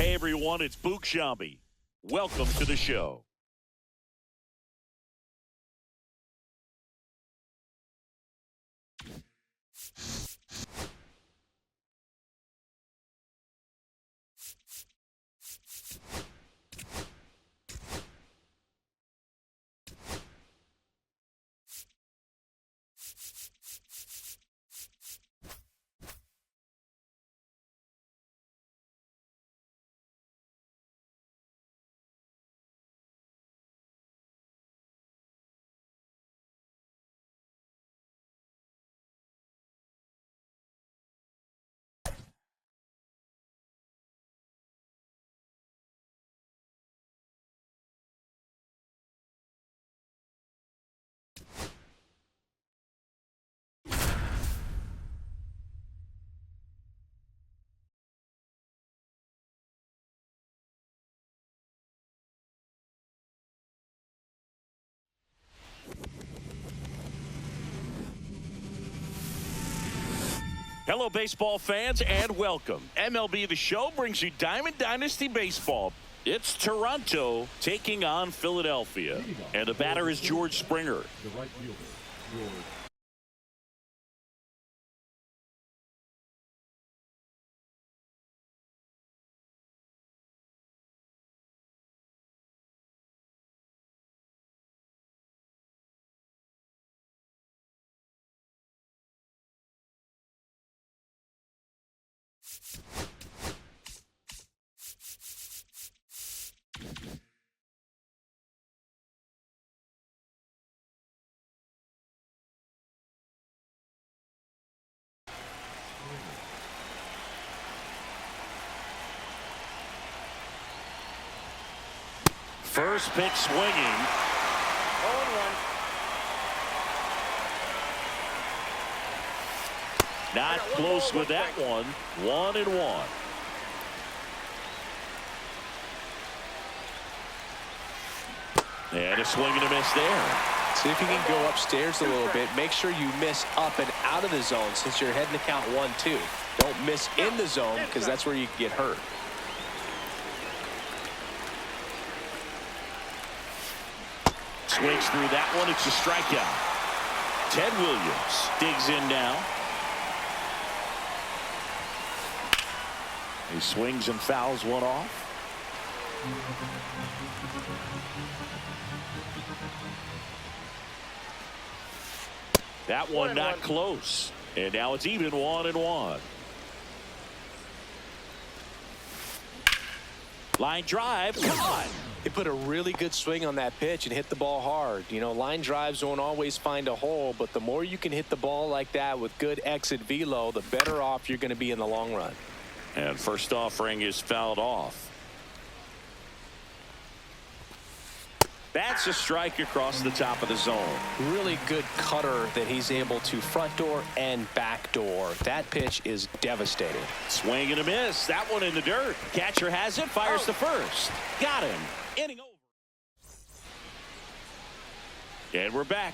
Hey everyone, it's Boog Sciambi. Welcome to the show. Hello, baseball fans, and welcome. MLB The Show brings you Diamond Dynasty Baseball. It's Toronto taking on Philadelphia. And the batter is George Springer. The right fielder, George. First pitch swinging. 0-1. Not close with that one. 1-1. And a swing and a miss there. See if you can go upstairs a little bit. Make sure you miss up and out of the zone since you're heading to count 1-2. Don't miss in the zone because that's where you can get hurt. Swings through that one. It's a strikeout. Ted Williams digs in now. He swings and fouls one off. That one not close. And now it's even 1-1. Line drive. Come on. He put a really good swing on that pitch and hit the ball hard. You know, line drives won't always find a hole, but the more you can hit the ball like that with good exit velo, the better off you're going to be in the long run. And first offering is fouled off. That's a strike across the top of the zone. Really good cutter that he's able to front door and back door. That pitch is devastating. Swing and a miss. That one in the dirt. Catcher has it. Fires to first. Got him. Inning over. And we're back.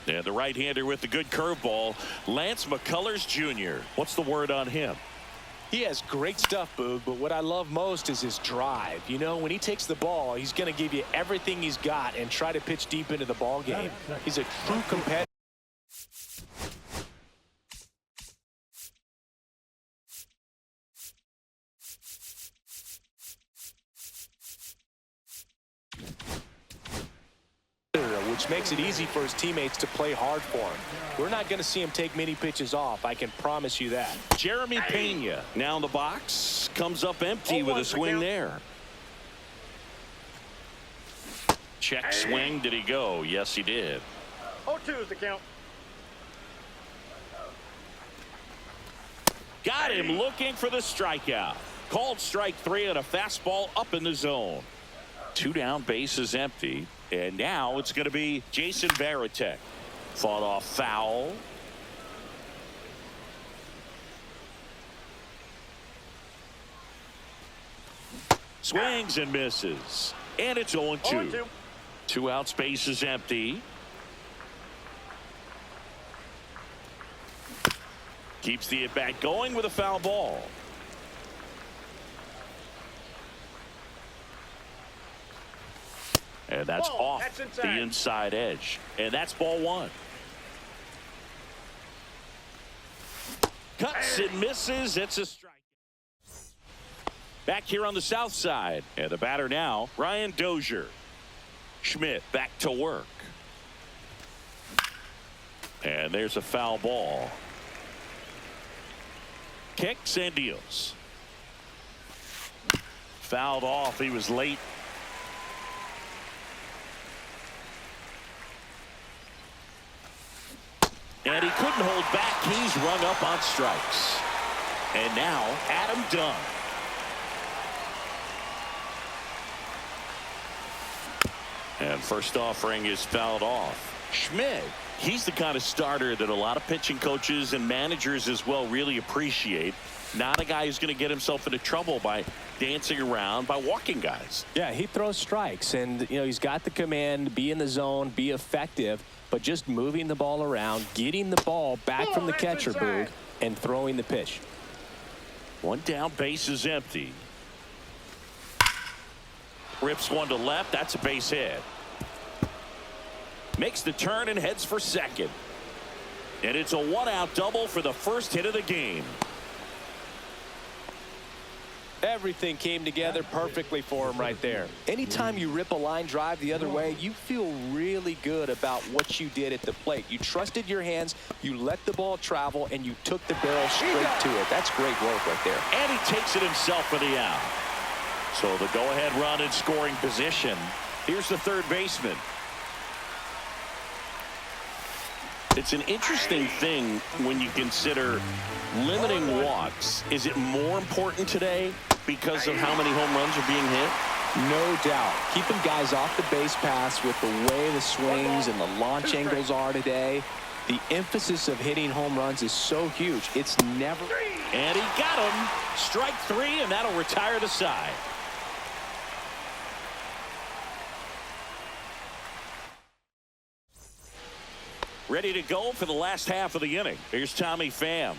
And the right-hander with the good curveball, Lance McCullers Jr. What's the word on him? He has great stuff, Boog, but what I love most is his drive. You know, when he takes the ball, he's going to give you everything he's got and try to pitch deep into the ball game. He's a true competitor. Which makes it easy for his teammates to play hard for him. We're not going to see him take many pitches off. I can promise you that. Jeremy Pena now in the box. Comes up empty with a swing there. Check swing. Did he go? Yes, he did. 0-2 is the count. Got him looking for the strikeout. Called strike 3 on a fastball up in the zone. 2 down, bases empty. And now it's going to be Jason Varitek. Fought off foul. Swings and misses. And it's 0-2. 2 outs, bases empty. Keeps the at-bat going with a foul ball. And that's Ball. off That's inside. the inside edge. And that's ball one. Cuts and misses. It's a strike. Back here on the south side. And the batter now, Ryan Dozier. Schmidt back to work. And there's a foul ball. Kicks and deals. Fouled off. He was late. And he couldn't hold back. He's rung up on strikes. And now Adam Dunn. And first offering is fouled off. Schmidt, he's the kind of starter that a lot of pitching coaches and managers as well really appreciate. Not a guy who's going to get himself into trouble by dancing around, by walking guys. Yeah, he throws strikes, and he's got the command, be in the zone, be effective, but just moving the ball around, getting the ball back from the catcher, Boog, and throwing the pitch. One down, base is empty. Rips one to left. That's a base hit. Makes the turn and heads for second. And it's a one-out double for the first hit of the game. Everything came together perfectly for him right there. Anytime you rip a line drive the other way, you feel really good about what you did at the plate. You trusted your hands, you let the ball travel, and you took the barrel straight to it. That's great work right there. And he takes it himself for the out. So the go-ahead run in scoring position. Here's the third baseman. It's an interesting thing when you consider limiting walks. Is it more important today because of how many home runs are being hit? No doubt. Keeping guys off the base paths with the way the swings and the launch angles are today. The emphasis of hitting home runs is so huge. It's never. And he got him. Strike three, and that'll retire the side. Ready to go for the last half of the inning. Here's Tommy Pham.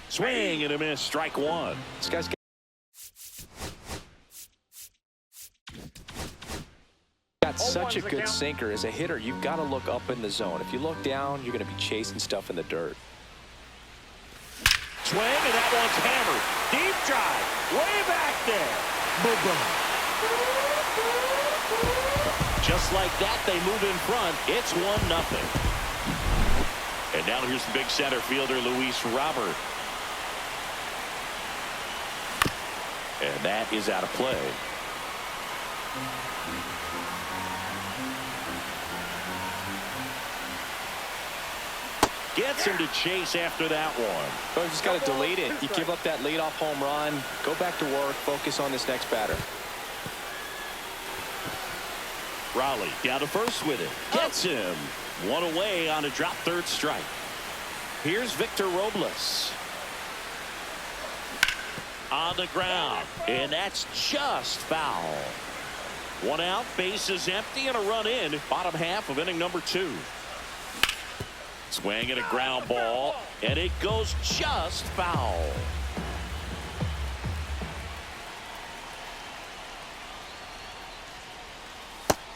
Swing and a miss. Strike one. This guy's got such a good sinker. As a hitter, you've got to look up in the zone. If you look down, you're going to be chasing stuff in the dirt. Swing, and that one's hammered. Deep drive. Way back there. Boom. Just like that, they move in front. It's 1-0. And now here's the big center fielder, Luis Robert. And that is out of play. Gets him to chase after that one. So you just got to delete it. You give up that leadoff home run. Go back to work. Focus on this next batter. Raleigh down to first with it. Gets him. One away on a drop third strike. Here's Victor Robles. On the ground. And that's just foul. One out, base is empty, and a run in. Bottom half of inning number 2. Swing and a ground ball. And it goes just foul.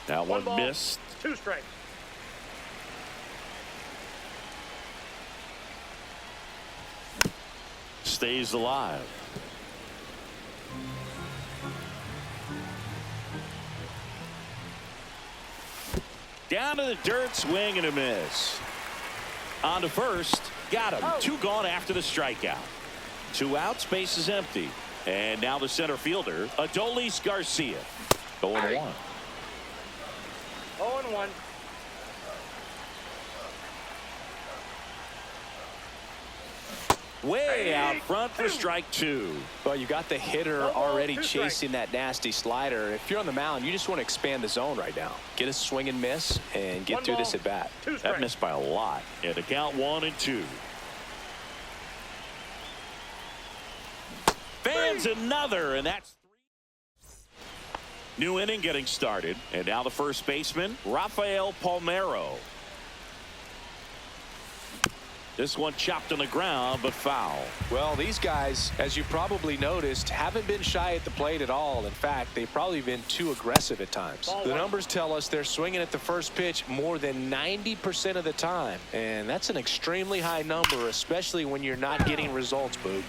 That one missed. 2 strikes. Stays alive. Down to the dirt, swing and a miss. On to first, got him. 2 gone after the strikeout. 2 outs, base is empty. And now the center fielder, Adolis Garcia. 0-1. 0-1. Way out front for strike 2. Well, you got the hitter already chasing that nasty slider. If you're on the mound, you just want to expand the zone right now. Get a swing and miss and get through this at bat. That missed by a lot. And the count 1-2. Fans another, and that's 3. New inning getting started, and now the first baseman, Rafael Palmeiro. This one chopped on the ground, but foul. Well, these guys, as you probably noticed, haven't been shy at the plate at all. In fact, they've probably been too aggressive at times. The numbers tell us they're swinging at the first pitch more than 90% of the time. And that's an extremely high number, especially when you're not getting results, Boog.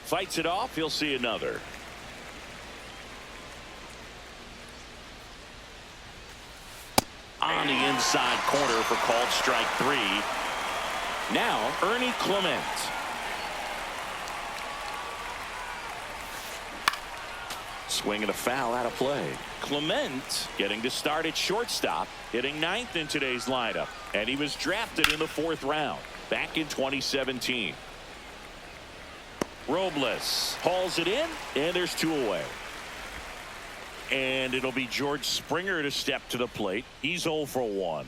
Fights it off. He'll see another. On the inside corner for called strike 3. Now Ernie Clement. Swing and a foul out of play. Clement getting to start at shortstop, hitting 9th in today's lineup, and he was drafted in the 4th round back in 2017. Robles hauls it in, and there's 2 away. And it'll be George Springer to step to the plate. He's 0 for 1.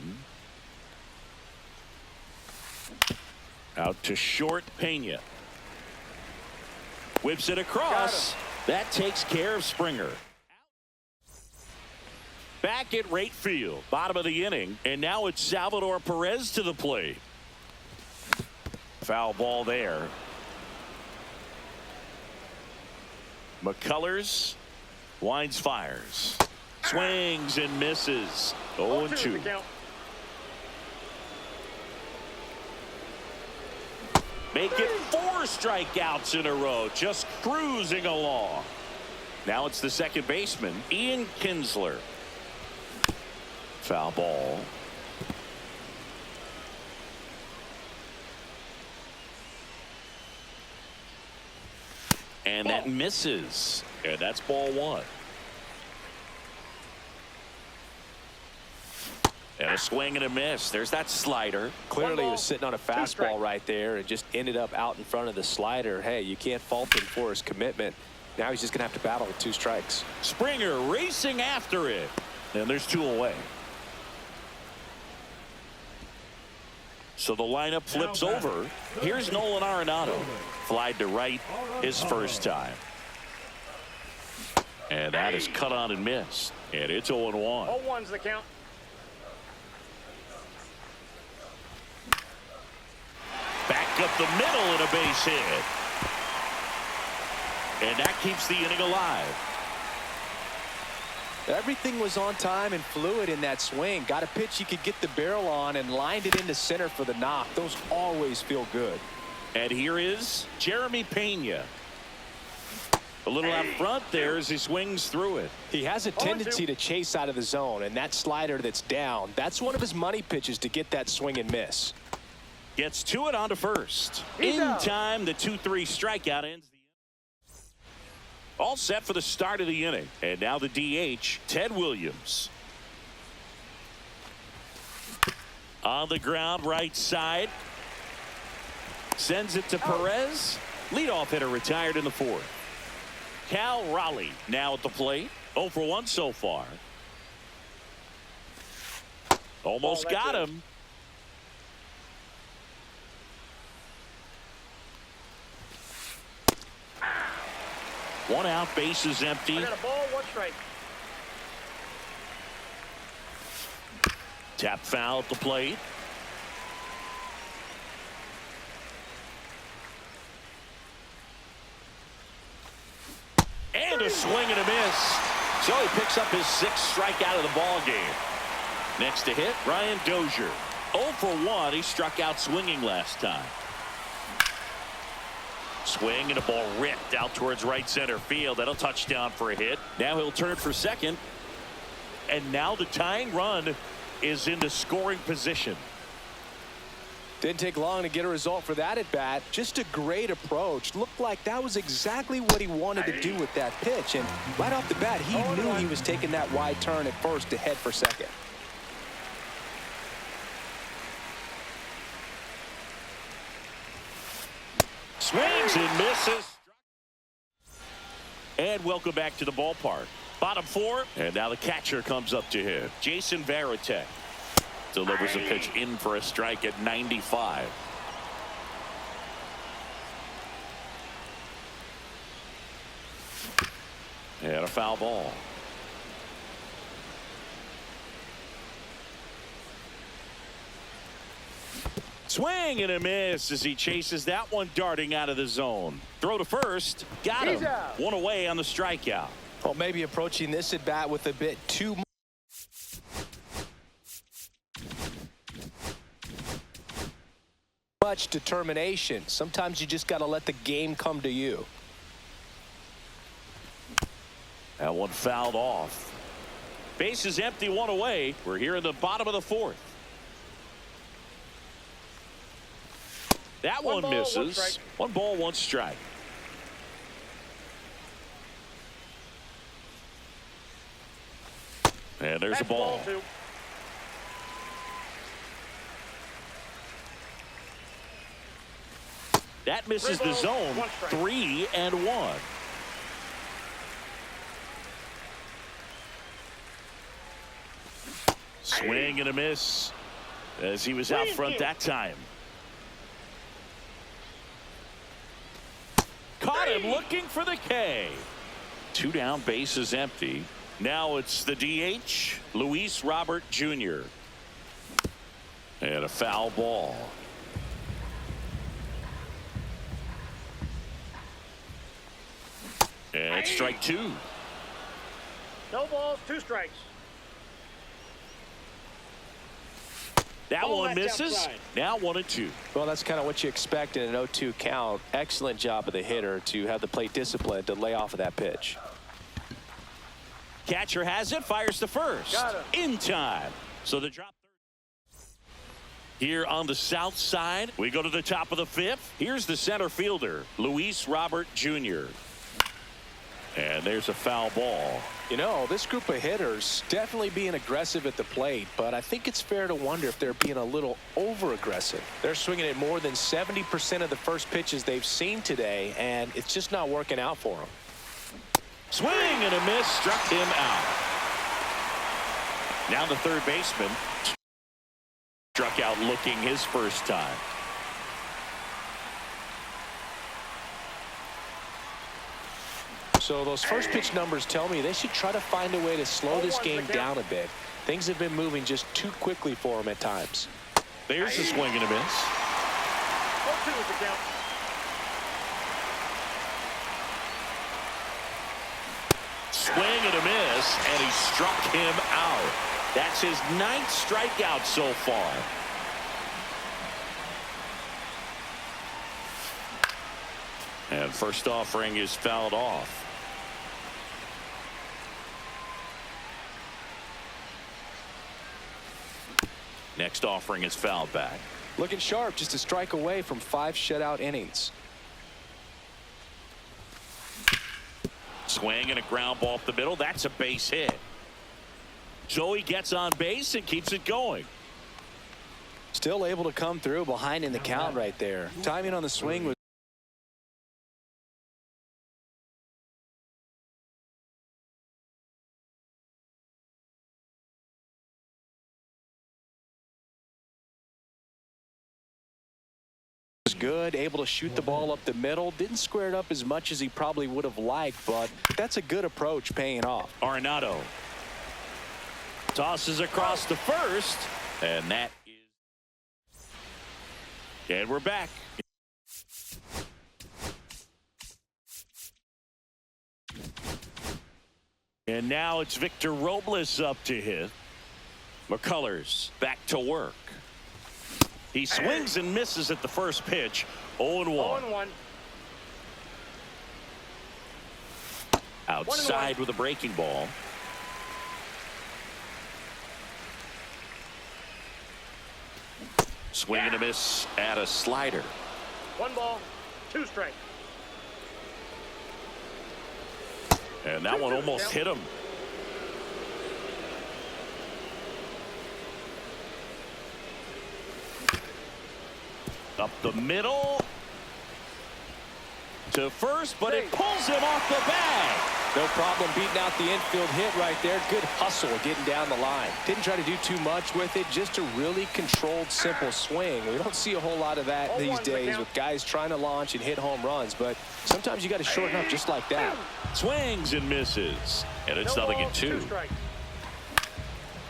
Out to short, Pena. Whips it across. That takes care of Springer. Back at right field, bottom of the inning, and now it's Salvador Perez to the plate. Foul ball there. McCullers winds, fires, swings and misses. 0-2. Make it 4 strikeouts in a row, just cruising along. Now it's the second baseman, Ian Kinsler. Foul ball. And that misses. And that's ball 1. And a swing and a miss. There's that slider. Clearly he was sitting on a fastball right there and just ended up out in front of the slider. Hey, you can't fault him for his commitment. Now he's just going to have to battle with 2 strikes. Springer racing after it. And there's 2 away. So the lineup flips over. Here's Nolan Arenado. Flied to right his first time. And that is cut on and missed. And it's 0-1. 0-1's the count. Back up the middle and a base hit. And that keeps the inning alive. Everything was on time and fluid in that swing. Got a pitch he could get the barrel on and lined it into center for the knock. Those always feel good. And here is Jeremy Pena. A little out front there as he swings through it. He has a tendency to chase out of the zone, and that slider that's down, that's one of his money pitches to get that swing and miss. Gets to it onto first. In time, the 2-3 strikeout ends the inning. All set for the start of the inning. And now the DH, Ted Williams. On the ground, right side. Sends it to Perez. Leadoff hitter retired in the 4th. Cal Raleigh now at the plate. 0 for 1 so far. Almost got him. One out, base is empty. I got a ball, 1 strike. Tap foul at the plate. And a swing and a miss. So he picks up his 6th strikeout of the ball game. Next to hit, Ryan Dozier. 0 for 1. He struck out swinging last time. Swing and a ball ripped out towards right center field. That'll touchdown for a hit. Now he'll turn for second. And now the tying run is into scoring position. Didn't take long to get a result for that at bat. Just a great approach. Looked like that was exactly what he wanted to do with that pitch. And right off the bat, he knew he was taking that wide turn at first to head for second. Swings and misses. And welcome back to the ballpark. Bottom 4, and now the catcher comes up to him. Jason Varitek delivers a pitch in for a strike at 95. And a foul ball. Swing and a miss as he chases that one darting out of the zone. Throw to first. Got him. He's out. One away on the strikeout. Well, maybe approaching this at bat with a bit too much determination. Sometimes you just got to let the game come to you. That one fouled off. Base is empty, one away. We're here in the bottom of the fourth. That one One ball, misses. one strike. One ball, one strike. And there's a That's ball. two. That misses Three the balls, zone. one strike. 3-1. Swing and a miss as he was out front that time. Caught him looking for the K. 2 down, bases empty. Now it's the DH, Luis Robert Jr. And a foul ball. And strike 2. No balls, 2 strikes. That Ball one that's misses. outside. Now 1-2. Well, that's kind of what you expect in an 0-2 count. Excellent job of the hitter to have the plate discipline to lay off of that pitch. Catcher has it, fires to first. Got him. In time. So the drop third. Here on the south side, we go to the top of the 5th. Here's the center fielder, Luis Robert Jr. And there's a foul ball. You know, this group of hitters definitely being aggressive at the plate, but I think it's fair to wonder if they're being a little over-aggressive. They're swinging at more than 70% of the first pitches they've seen today, and it's just not working out for them. Swing and a miss, struck him out. Now the third baseman struck out looking his first time. So those first pitch numbers tell me they should try to find a way to slow this game down a bit. Things have been moving just too quickly for them at times. There's a swing and a miss. 0-2 is the count. Swing and a miss, and he struck him out. That's his 9th strikeout so far. And first offering is fouled off. Next offering is fouled back. Looking sharp, just a strike away from 5 shutout innings. Swing and a ground ball up the middle. That's a base hit. So he gets on base and keeps it going. Still able to come through behind in the count right there. Timing on the swing was good, able to shoot the ball up the middle. Didn't square it up as much as he probably would have liked, but that's a good approach paying off. Arenado tosses across to first, and that is. And we're back. And now it's Victor Robles up to hit. McCullers back to work. He swings and misses at the first pitch. 0-1. 0-1. Outside with a breaking ball. Swing and a miss at a slider. 1 ball, 2 strikes. And that one almost hit him. Up the middle to first, but it pulls him off the bag. No problem beating out the infield hit right there. Good hustle getting down the line. Didn't try to do too much with it. Just a really controlled, simple swing. We don't see a whole lot of that these days with guys trying to launch and hit home runs. But sometimes you got to shorten up just like that. Swings and misses. And it's No 0-2. balls, 2 strikes.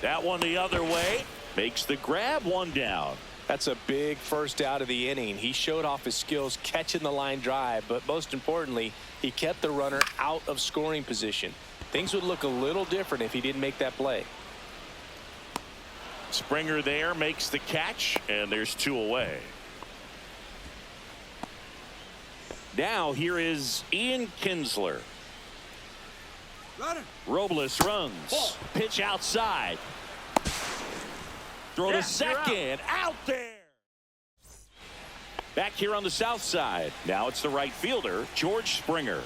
That one the other way. Makes the grab, 1 down. That's a big first out of the inning. He showed off his skills catching the line drive, but most importantly, he kept the runner out of scoring position. Things would look a little different if he didn't make that play. Springer there makes the catch, and there's 2 away. Now here is Ian Kinsler. Robles runs. Pitch outside. Throw to second. Out there. Back here on the south side. Now it's the right fielder, George Springer.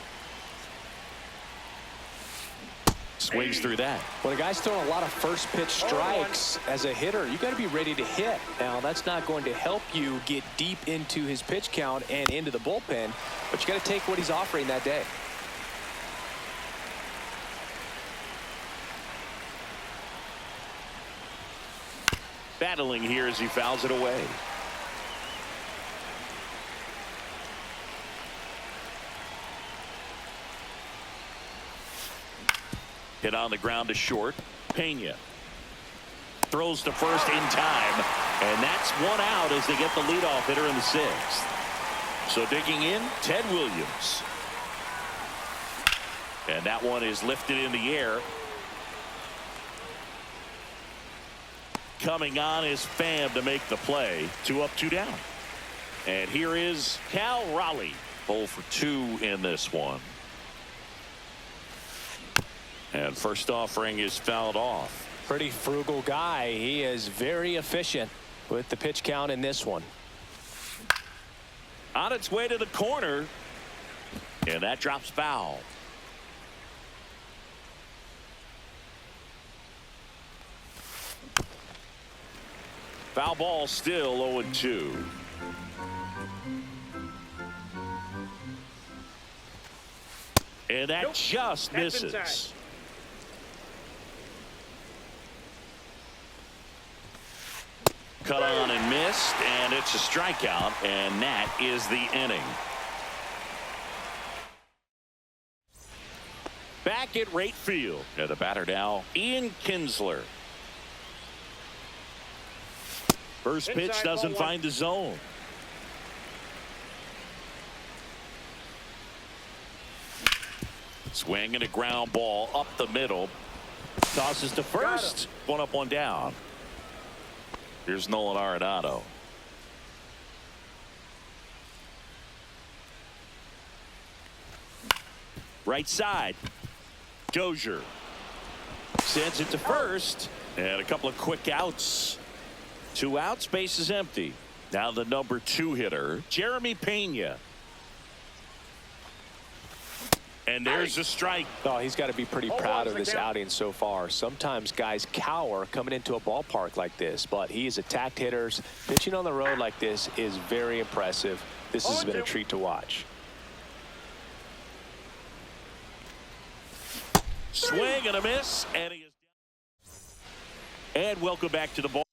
Swings through that. When a guy's throwing a lot of first pitch strikes as a hitter, you got to be ready to hit. Now, that's not going to help you get deep into his pitch count and into the bullpen, but you got to take what he's offering that day. Battling here as he fouls it away. Hit on the ground to short. Pena throws to first in time, and that's 1 out as they get the leadoff hitter in the 6th. So digging in, Ted Williams. And that one is lifted in the air. Coming on is Pham to make the play. 2 up, 2 down. And here is Cal Raleigh. 0 for 2 in this one. And first offering is fouled off. Pretty frugal guy. He is very efficient with the pitch count in this one. On its way to the corner. And that drops foul. Foul ball still 0-2. And that just misses. Cut on and missed, and it's a strikeout, and that is the inning. Back at right field. And the batter now, Ian Kinsler. First pitch doesn't find the zone. Swing and a ground ball up the middle. Tosses to first. 1 up, 1 down. Here's Nolan Arenado. Right side. Dozier sends it to first, and a couple of quick outs. 2 outs, base is empty. Now the number 2 hitter, Jeremy Pena. And there's a strike. Oh, he's got to be pretty proud of this outing so far. Sometimes guys cower coming into a ballpark like this, but he has attacked hitters. Pitching on the road like this is very impressive. This has been a treat to watch. Swing and a miss, and he is down. And welcome back to the ball.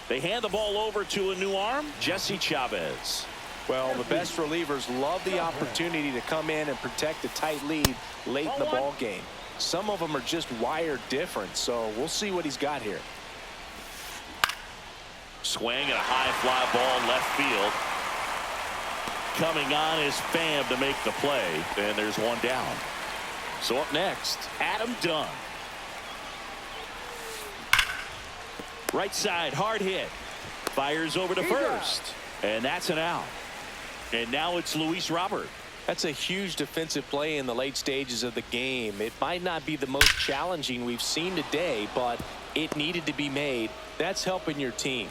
They hand the ball over to a new arm, Jesse Chavez. Well, the best relievers love the opportunity to come in and protect a tight lead late in the ball game. Some of them are just wired different, so we'll see what he's got here. Swing and a high fly ball left field. Coming on is Pham to make the play, and there's 1 down. So up next, Adam Dunn. Right side, hard hit. Fires over to first, and that's an out. And now it's Luis Robert. That's a huge defensive play in the late stages of the game. It might not be the most challenging we've seen today, but it needed to be made. That's helping your team.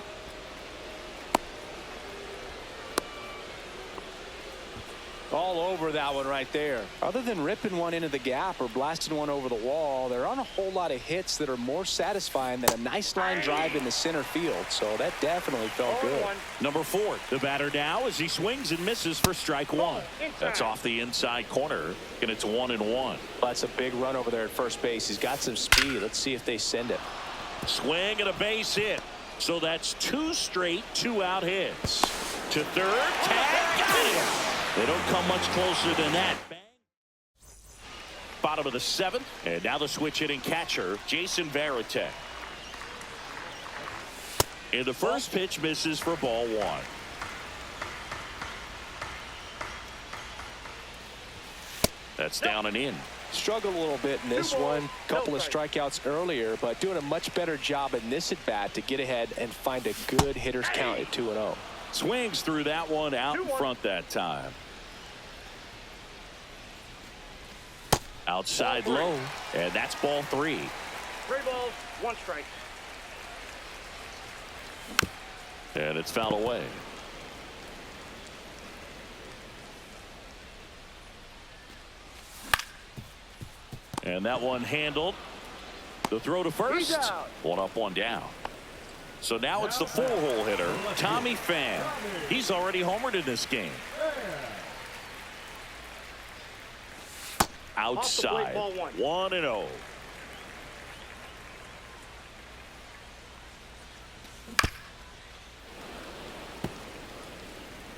All over that one right there. Other than ripping one into the gap or blasting one over the wall, there aren't a whole lot of hits that are more satisfying than a nice line drive in the center field. So that definitely felt good. Number 4, the batter now as he swings and misses for strike 1. That's off the inside corner, and it's 1-1. Well, that's a big run over there at first base. He's got some speed. Let's see if they send it. Swing and a base hit. So that's 2 straight 2-out hits. To third, tag, got it. They don't come much closer than that. bottom of the 7th. And now the switch hitting catcher, Jason Varitek. And the first pitch misses for ball 1. That's down and in. Struggled a little bit in this one. Couple of strikeouts earlier, but doing a much better job in this at bat to get ahead and find a good hitter's count at 2-0. Swings through that one out in front that time. Outside low, and that's ball 3. 3 balls, 1 strike. And it's fouled away. And that one handled. The throw to first. 1 up, 1 down. So now it's the 4-hole hitter, Tommy Pham. He's already homered in this game. Outside, 1-0.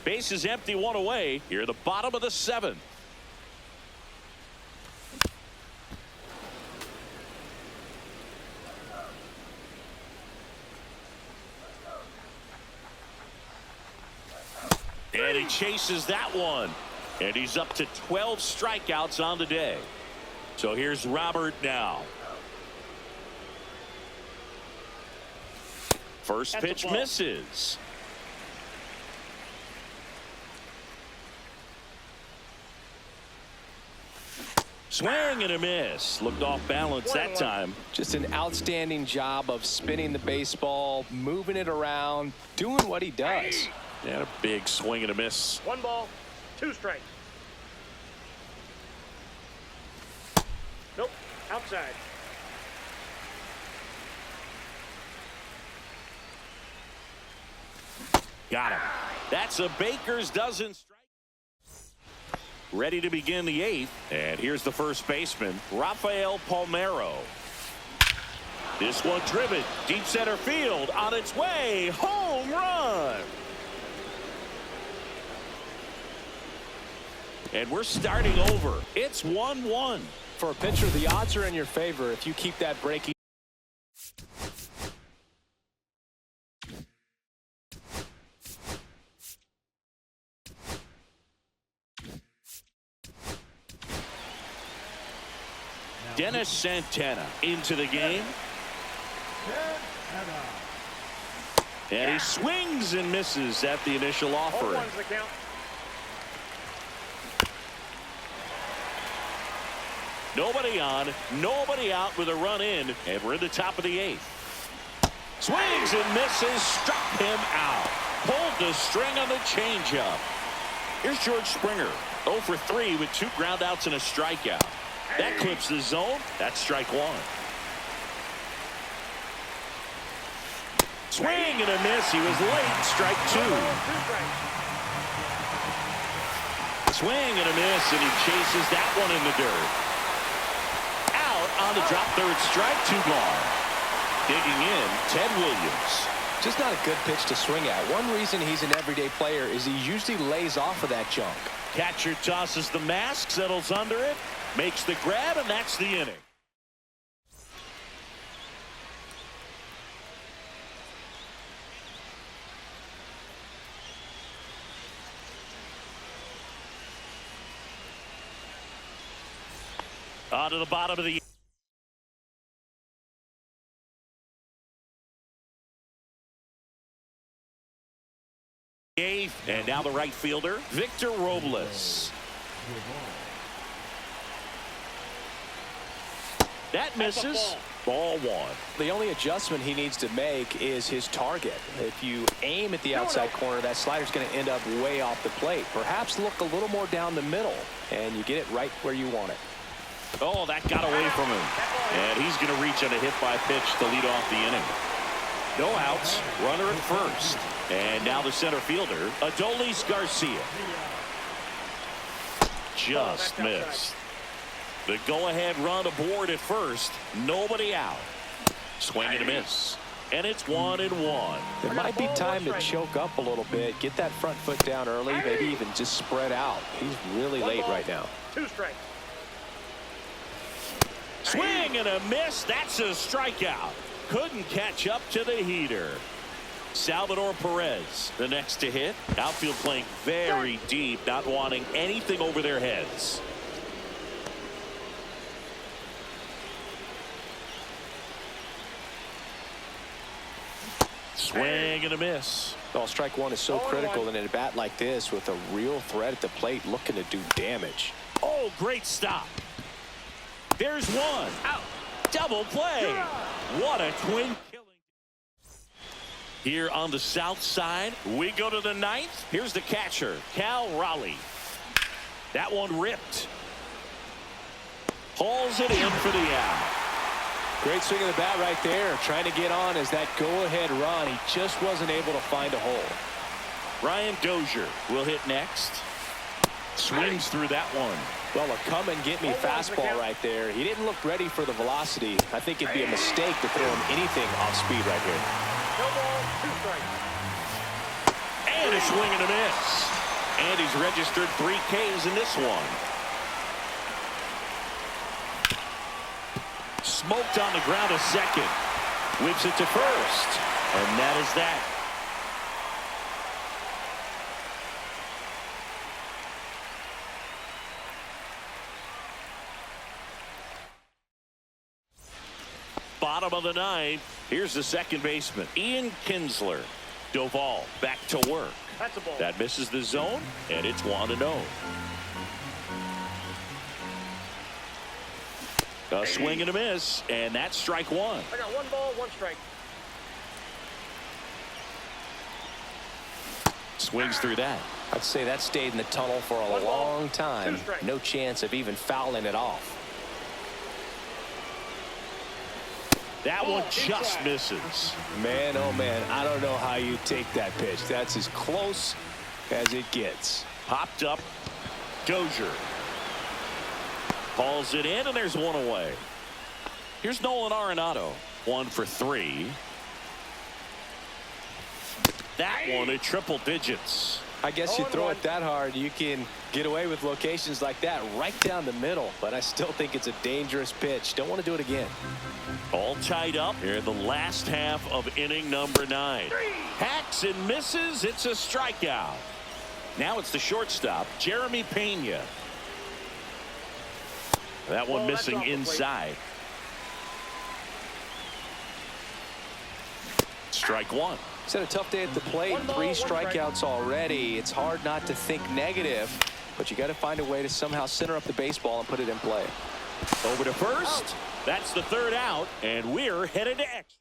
Base is empty, 1 away. Here at the bottom of the 7th. And he chases that one. And he's up to 12 strikeouts on the day. So here's Robert now. First pitch misses. Swing and a miss. Looked off balance that time. Just an outstanding job of spinning the baseball, moving it around, doing what he does. And a big swing and a miss. 1 ball, 2 strikes. Nope, outside. Got him. That's a Baker's dozen strike. Ready to begin the 8th. And here's the first baseman, Rafael Palmeiro. This one driven deep center field, on its way, home run. And we're starting over. It's 1-1. For a pitcher, the odds are in your favor if you keep that breaking. Dennis Santana into the game. And he swings and misses at the initial offering. 0-1's the count. Nobody on, nobody out with a run in, and we're in the top of the 8th. Swings and misses, struck him out. Pulled the string on the changeup. Here's George Springer, 0 for 3 with 2 groundouts and a strikeout. That clips the zone. That's strike 1. Swing and a miss. He was late. Strike 2. Swing and a miss, and he chases that one in the dirt. Out on the drop, 3rd strike, 2 gone. Digging in, Ted Williams. Just not a good pitch to swing at. One reason he's an everyday player is he usually lays off of that junk. Catcher tosses the mask, settles under it, makes the grab, and that's the inning. On to the bottom of the 8th, and now the right fielder, Victor Robles. That misses. Ball 1. The only adjustment he needs to make is his target. If you aim at the outside corner, that slider's going to end up way off the plate. Perhaps look a little more down the middle, and you get it right where you want it. Oh, that got away from him. And he's going to reach on a hit by pitch to lead off the inning. No outs, runner at first. And now the center fielder, Adolis Garcia. Just missed. The go-ahead run aboard at first. Nobody out. Swing and a miss. And it's 1-1. It might be time to choke up a little bit, get that front foot down early, maybe even just spread out. He's really late right now. 2 strikes. Swing and a miss. That's a strikeout. Couldn't catch up to the heater. Salvador Perez, the next to hit. Outfield playing very deep, not wanting anything over their heads. Swing and a miss. Well, strike one is so critical in a bat like this with a real threat at the plate looking to do damage. Oh, great stop. There's one. Out. Double play. What a twin killing. Here on the south side, we go to the ninth. Here's the catcher, Cal Raleigh. That one ripped. Hauls it in for the out. Great swing of the bat right there. Trying to get on as that go-ahead run. He just wasn't able to find a hole. Ryan Dozier will hit next. Swings through that one. Well, a come-and-get-me fastball right there. He didn't look ready for the velocity. I think it'd be a mistake to throw him anything off speed right here. No ball, 2 strikes. And a swing and a miss. And he's registered 3 Ks in this one. Smoked on the ground a second. Whips it to first. And that is that. Bottom of the ninth. Here's the second baseman, Ian Kinsler. Doval back to work. That's a ball. That misses the zone, and it's 1-0. A swing and a miss, and that's strike one. I got 1 ball, 1 strike. Swings through that. I'd say that stayed in the tunnel for a long time. No chance of even fouling it off. That one just misses. Man, oh man, I don't know how you take that pitch. That's as close as it gets. Popped up. Dozier hauls it in, and there's one away. Here's Nolan Arenado. 1 for 3. That one at triple digits. I guess you throw it that hard, you can get away with locations like that right down the middle. But I still think it's a dangerous pitch. Don't want to do it again. All tied up here in the last half of inning number 9. Hacks and misses. It's a strikeout. Now it's the shortstop, Jeremy Pena. That one missing inside. Strike one. He's had a tough day at the plate. 3 strikeouts already. It's hard not to think negative, but you got to find a way to somehow center up the baseball and put it in play. Over to first. That's the 3rd out, and we're headed to extra.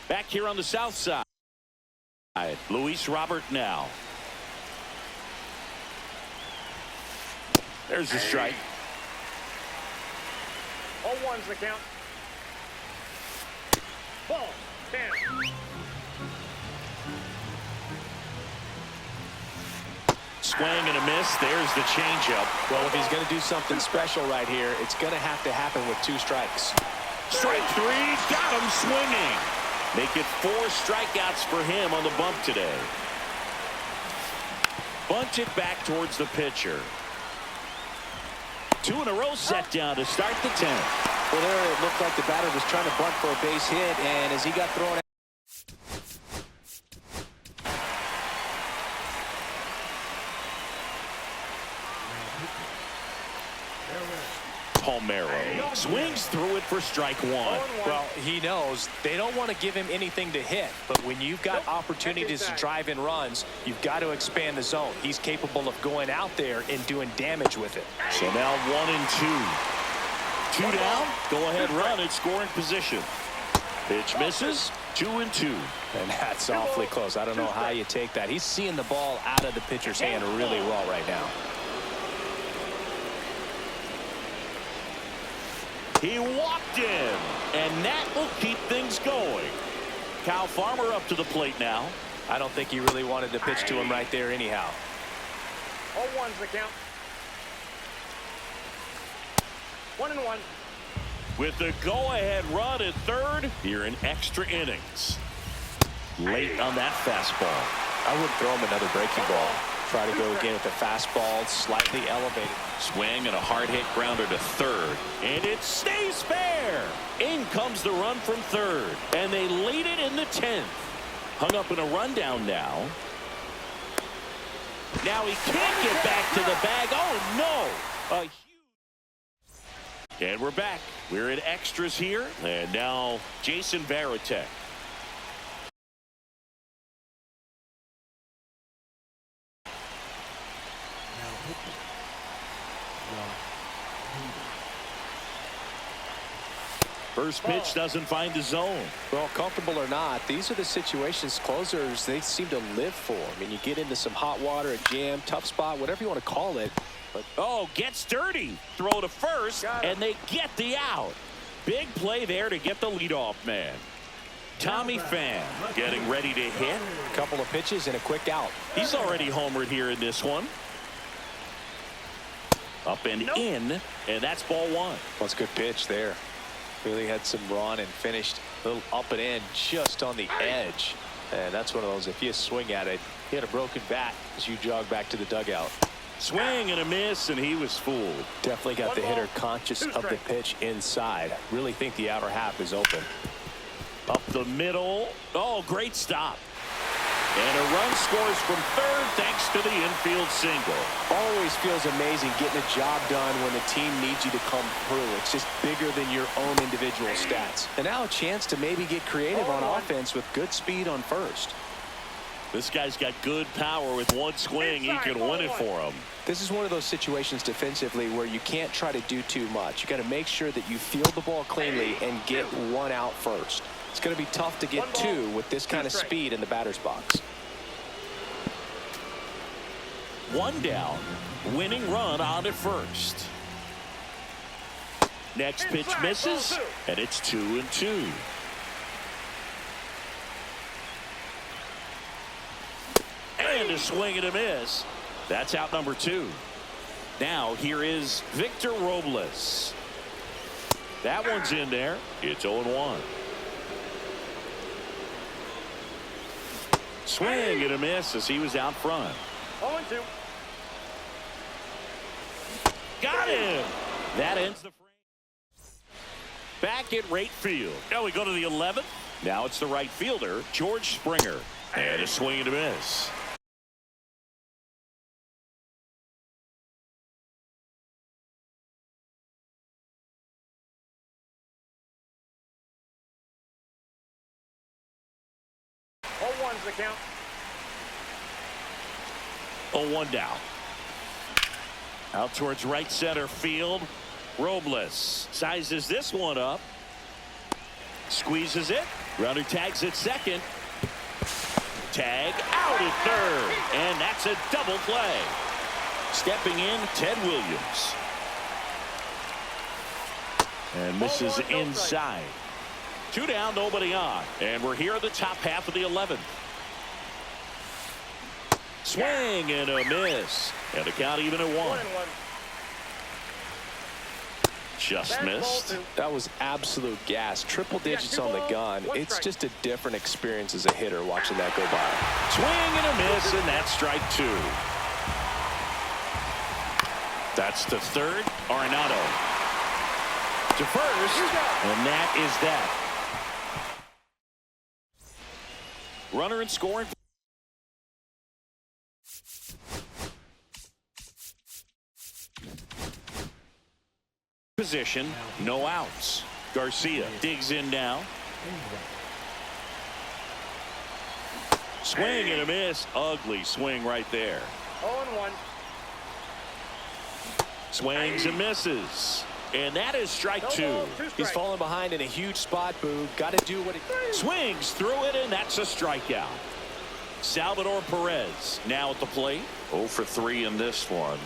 Back here on the south side, Luis Robert now. There's the strike. All 1's the count. Ball, 10. Swing and a miss. There's the changeup. Well, if he's going to do something special right here, it's going to have to happen with 2 strikes. Strike 3. Got him swinging. Make it 4 strikeouts for him on the bump today. Bunt it back towards the pitcher. 2 in a row set down to start the 10th. Well, there it looked like the batter was trying to bunt for a base hit, and as he got thrown out. Palmeiro swings through it for strike 1. Well, he knows they don't want to give him anything to hit, but when you've got opportunities to drive in runs, you've got to expand the zone. He's capable of going out there and doing damage with it. So now 1 and 2. 2 down. Go ahead run at scoring position. Pitch misses. 2 and 2. And that's awfully close. I don't know how you take that. He's seeing the ball out of the pitcher's hand really well right now. He walked in, and that will keep things going. Kyle Farmer up to the plate now. I don't think he really wanted to pitch to him right there anyhow. All 1's the count. 1 and 1. with the go-ahead run at third here in extra innings. Late on that fastball. I wouldn't throw him another breaking ball. Try to go again with the fastball, slightly elevated. Swing and a hard hit grounder to third. And it stays fair. In comes the run from third. And they lead it in the 10th. Hung up in a rundown now. Now he can't get back to the bag. Oh, no. And we're back. We're in extras here. And now Jason Varitek. First pitch doesn't find the zone. Well, comfortable or not, these are the situations closers they seem to live for. I mean, you get into some hot water, a jam, tough spot, whatever you want to call it. But oh, gets dirty. Throw to first, and they get the out. Big play there to get the leadoff man. Tommy Pham getting ready to hit. A couple of pitches and a quick out. He's already homered here in this one. Up and in, and that's ball one. Well, it's a good pitch there. Really had some run and finished a little up and in just on the edge. And that's one of those, if you swing at it, he had a broken bat as you jog back to the dugout. Swing and a miss, and he was fooled. Definitely got the hitter conscious of the pitch inside. Really think the outer half is open. Up the middle. Oh, great stop. And a run scores from third thanks to the infield single. Always feels amazing getting a job done when the team needs you to come through. It's just bigger than your own individual stats. And now a chance to maybe get creative on offense with good speed on first. This guy's got good power. With one swing, he can win it for him. This is one of those situations defensively where you can't try to do too much. You got to make sure that you field the ball cleanly and get one out first. It's going to be tough to get two with this kind of speed in the batter's box. One down, winning run on at first. Next pitch misses, and it's 2-2. And a swing and a miss. That's out number 2. Now here is Victor Robles. That one's in there. It's 0-1. Swing and a miss as he was out front. 0-2. Got him. That ends the frame. Back at right field. Now we go to the 11th. Now it's the right fielder, George Springer. And a swing and a miss. The count. 0-1 down. Out towards right center field. Robles sizes this one up. Squeezes it. Runner tags at second. Tag out at third. And that's a double play. Stepping in, Ted Williams. And misses inside. 2 down, nobody on. And we're here at the top half of the 11th. Swing and a miss. And the count even at 1. Just missed. That was absolute gas. Triple digits on the gun. It's just a different experience as a hitter watching that go by. Swing and a miss, and that's strike 2. That's to third. Arenado to first. And that is that. Runner in scoring position, no outs. Garcia digs in now. Swing and a miss. Ugly swing right there. 0-1. Swings and misses. And that is strike 2. He's falling behind in a huge spot, Boog. Got to do what he swings through it, and that's a strikeout. Salvador Perez now at the plate. 0 for 3 in this one.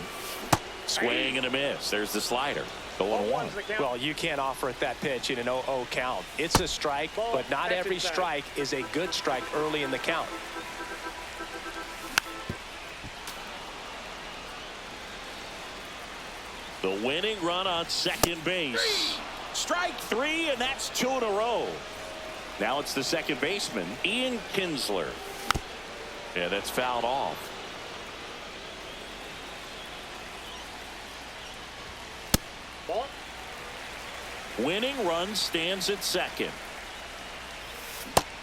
Swing and a miss. There's the slider. 0-1. Well, you can't offer it that pitch in an 0-0 count. It's a strike, but not every strike is a good strike early in the count. The winning run on second base. Strike three, and that's two in a row. Now it's the second baseman, Ian Kinsler. And that's fouled off. Ball. Winning run stands at second.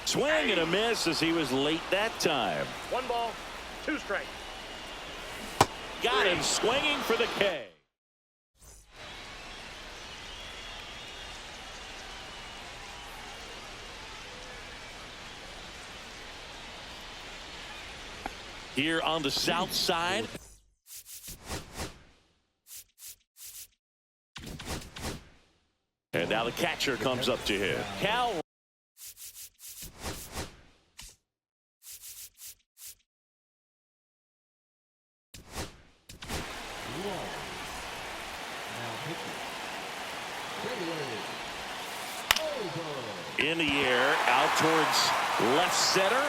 Swing and a miss as he was late that time. 1 ball, 2 strikes. Got him swinging for the K. Here on the south side. And now the catcher comes up to him. Cal. In the air, out towards left center.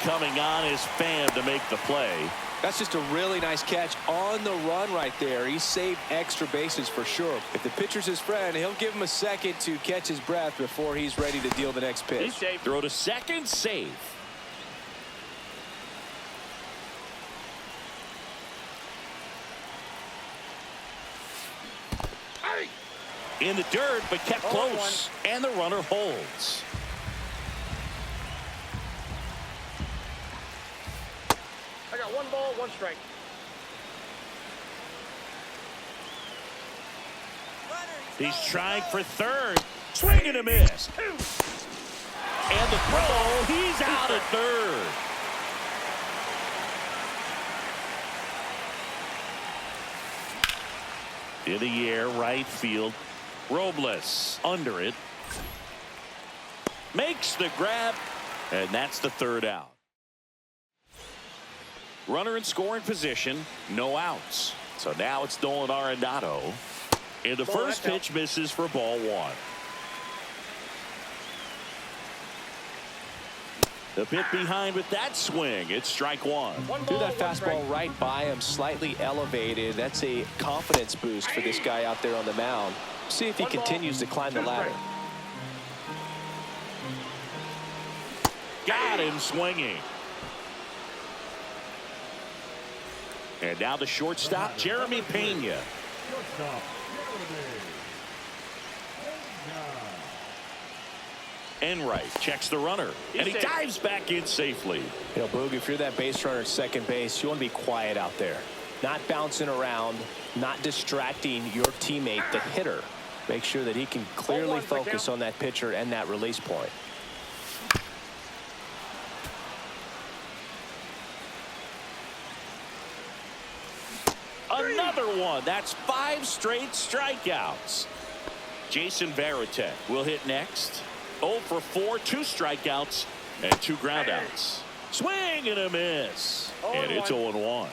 Coming on is Pham to make the play. That's just a really nice catch on the run right there. He saved extra bases for sure. If the pitcher's his friend, he'll give him a second to catch his breath before he's ready to deal the next pitch. He's safe. Throw to second, safe. In the dirt, but kept close. And the runner holds. I got 1 ball, 1 strike. He's trying for third. Swing and a miss. And the throw, he's out at third. In the air, right field. Robles under it. Makes the grab. And that's the third out. Runner in scoring position. No outs. So now it's Nolan Arenado. And the first pitch misses for ball 1. The pit behind with that swing. It's strike 1. Threw that fastball right by him, slightly elevated. That's a confidence boost for this guy out there on the mound. See if he continues to climb the ladder. Got him swinging. And now the shortstop, Jeremy Pena. Shortstop, Enright checks the runner, and he dives back in safely. You know, Boog, if you're that base runner at second base, you want to be quiet out there. Not bouncing around, not distracting your teammate, the hitter. Make sure that he can clearly focus on that pitcher and that release point. Another one. That's 5 straight strikeouts. Jason Varitek will hit next. 0 for 4, 2 strikeouts, and 2 groundouts. Swing and a miss. And it's 0-1.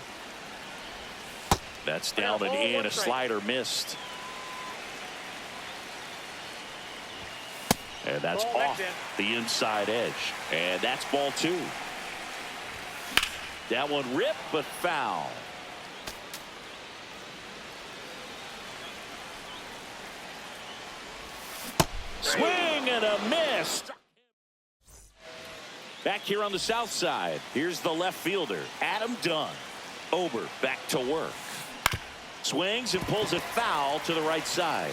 That's down and in. A slider missed. And that's off the inside edge. And that's ball 2. That one ripped, but foul. Swing and a miss. Back here on the south side, here's the left fielder, Adam Dunn. Ober back to work. Swings and pulls it foul to the right side.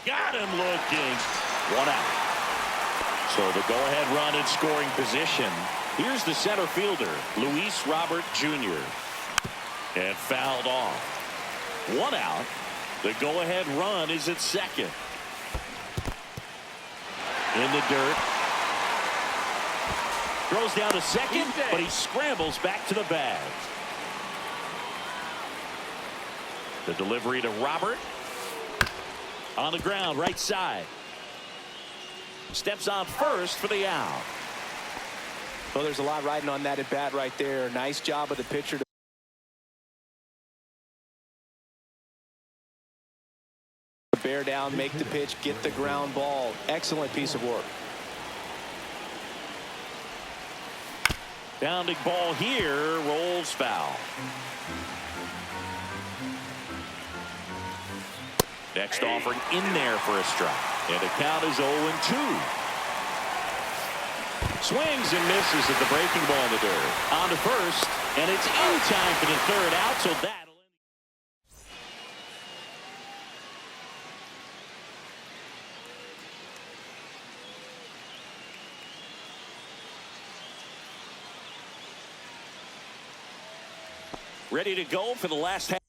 Got him looking. 1 out. So the go-ahead run in scoring position. Here's the center fielder, Luis Robert Jr. And fouled off. 1 out. The go-ahead run is at second. In the dirt. Throws down to second, but he scrambles back to the bag. The delivery to Robert. On the ground, right side. Steps on first for the out. Well, there's a lot riding on that at bat right there. Nice job of the pitcher to bear down, make the pitch, get the ground ball. Excellent piece of work. Bounding ball here, rolls foul. Next offering in there for a strike. And the count is 0-2. Swings and misses at the breaking ball in the dirt. On to first, and it's in time for the third out, so that'll end. Ready to go for the last half.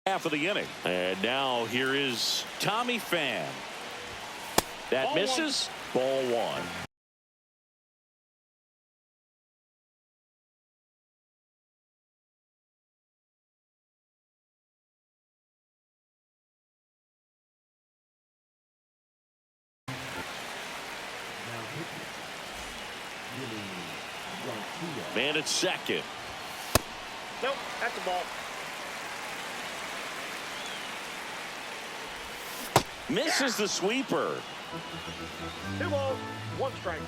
Half of the inning. And now here is Tommy Pham. That Ball misses. Ball one. Now pitching. Willie Garcia. Man at second. Nope, that's a ball. Misses the sweeper. 2 balls, 1 strike. 3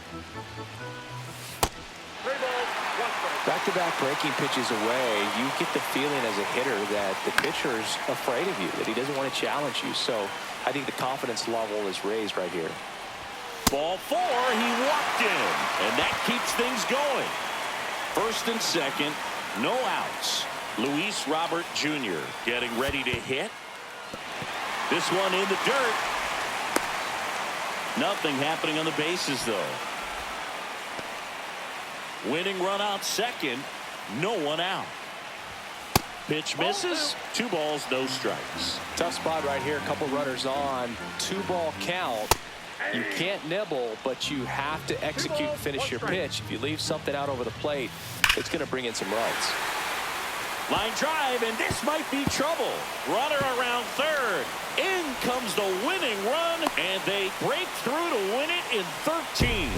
balls, 1 strike. Back-to-back breaking pitches away, you get the feeling as a hitter that the pitcher's afraid of you, that he doesn't want to challenge you. So I think the confidence level is raised right here. Ball 4, he walked in, and that keeps things going. First and second, no outs. Luis Robert Jr. getting ready to hit. This one in the dirt. Nothing happening on the bases, though. Winning run out second. No one out. Pitch misses. 2 balls, no strikes. Tough spot right here. A couple runners on. 2-ball count. You can't nibble, but you have to execute and finish your pitch. If you leave something out over the plate, it's going to bring in some runs. Line drive, and this might be trouble. Runner around third. In comes the winning run, and they break through to win it in 13.